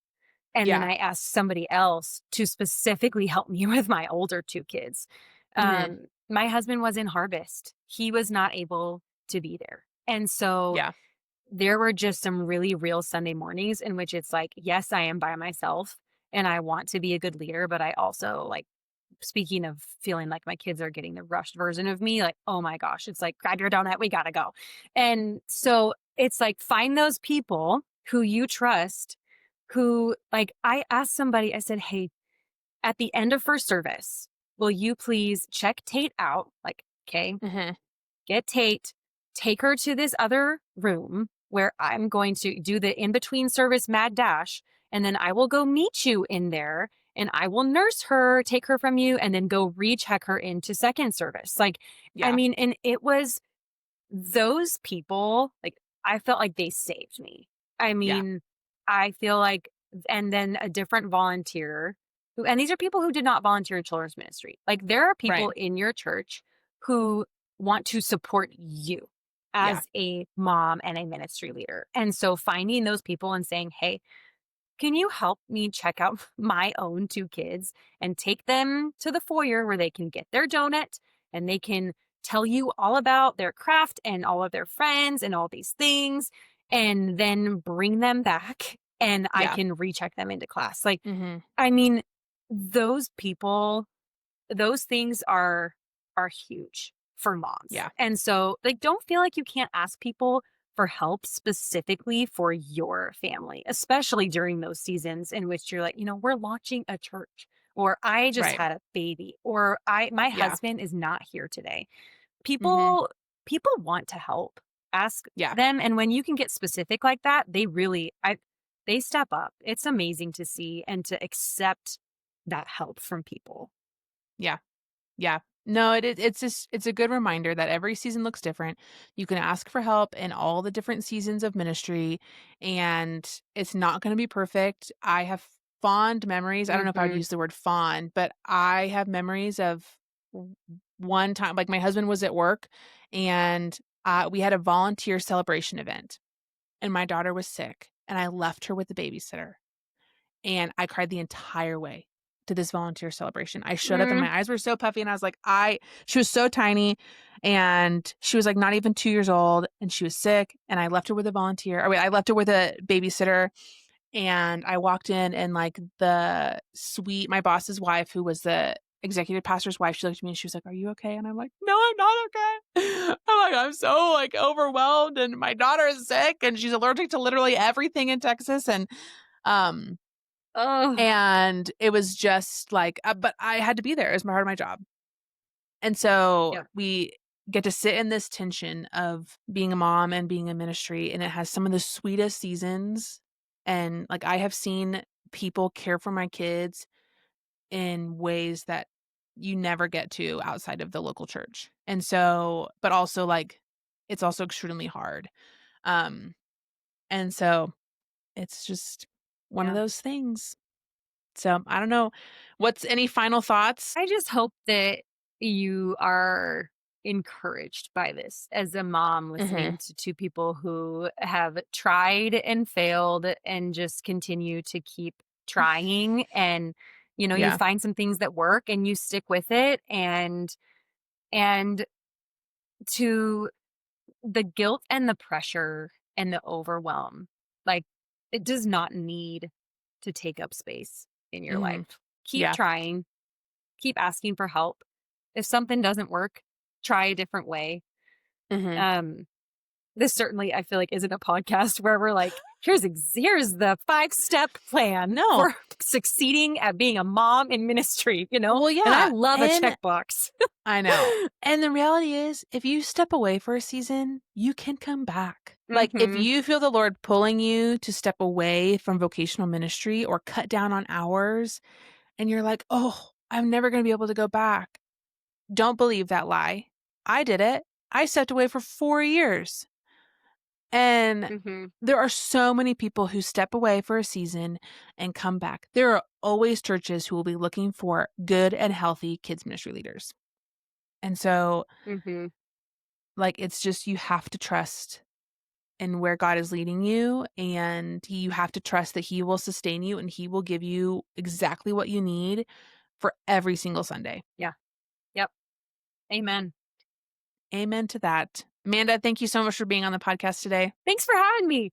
And then Yeah. I asked somebody else to specifically help me with my older 2 kids. Mhm. My husband was in harvest. He was not able to be there. And so Yeah. there were just some really real Sunday mornings in which it's like, yes, I am by myself and I want to be a good leader, but I also like speaking of feeling like my kids are getting the rushed version of me, like, oh my gosh, it's like, grab your donut, we gotta go. And so it's like, find those people who you trust, who, like, I asked somebody, I said, hey, at the end of first service, will you please check Tate out? Like, okay, Mhm. get Tate, take her to this other room where I'm going to do the in between service mad dash. And then I will go meet you in there and I will nurse her, take her from you, and then go recheck her into second service. Like, I Yeah. mean, and it was those people, like, I felt like they saved me. I Yeah. mean, I feel like and then a different volunteer who and these are people who did not volunteer in children's ministry. Like, there are people Right. in your church who want to support you Yeah. as a mom and a ministry leader. And so finding those people and saying, "Hey, can you help me check out my own 2 kids and take them to the foyer where they can get their donut and they can tell you all about their craft and all of their friends and all these things and then bring them back and I Yeah. can recheck them into class." Like, Mhm. I mean, those people, those things are huge for moms. Yeah. And so, like, don't feel like you can't ask people for help specifically for your family, especially during those seasons in which you're like, we're launching a church, or I just Right. had a baby, or my Yeah. husband is not here today. Mhm. People want to help. Ask Yeah. them, and when you can get specific like that, they step up. It's amazing to see and to accept that help from people. Yeah. Yeah. No, it's just it's a good reminder that every season looks different. You can ask for help in all the different seasons of ministry, and it's not gonna be perfect. I have fond memories. I don't know if I would Mhm. use the word fond, but I have memories of w one time, like, my husband was at work, and, we had a volunteer celebration event, and my daughter was sick, and I left her with the babysitter. And I cried the entire way to this volunteer celebration. I showed up and Mm. my eyes were so puffy and I was like, she was so tiny and she was like not even 2 years old and she was sick and I left her with a volunteer. Or wait, I left her with a babysitter and I walked in and like my boss's wife, who was the executive pastor's wife, she looked at me and she was like, "Are you okay?" And I'm like, "No, I'm not okay." I'm like, "I'm so like overwhelmed and my daughter is sick and she's allergic to literally everything in Texas." Um Oh, and it was just like but I had to be there. It was part of my job. And so yeah. we get to sit in this tension of being a mom and being in ministry, and it has some of the sweetest seasons. And, like, I have seen people care for my kids in ways that you never get to outside of the local church. And so but also, like, it's also extremely hard. Um, and so it's just one of Yeah. those things. So, I don't know. What's any final thoughts? I just hope that you are encouraged by this as a mom Mhm. listening to two people who have tried and failed and just continue to keep trying, and you Yeah. find some things that work and you stick with it, and to the guilt and the pressure and the overwhelm, like, it does not need to take up space in your Mhm. life. Keep Yeah. trying, keep asking for help. If something doesn't work, try a different way. Mhm. Um, this certainly, I feel like, isn't a podcast where we're like, here's the 5-step plan No. for succeeding at being a mom in ministry, Well, And I yeah, love a and checkbox. I know. And the reality is, if you step away for a season, you can come back. Like, if Mhm. you feel the Lord pulling you to step away from vocational ministry or cut down on hours, and you're like, "Oh, I'm never gonna be able to go back." Don't believe that lie. I did it. I stepped away for 4 years. And Mhm. there are so many people who step away for a season and come back. There are always churches who will be looking for good and healthy kids ministry leaders. And so, Mhm. like, it's just you have to trust in where God is leading you, and you have to trust that He will sustain you and He will give you exactly what you need for every single Sunday. Yeah. Yep. Amen. Amen to that. Amanda, thank you so much for being on the podcast today. Thanks for having me.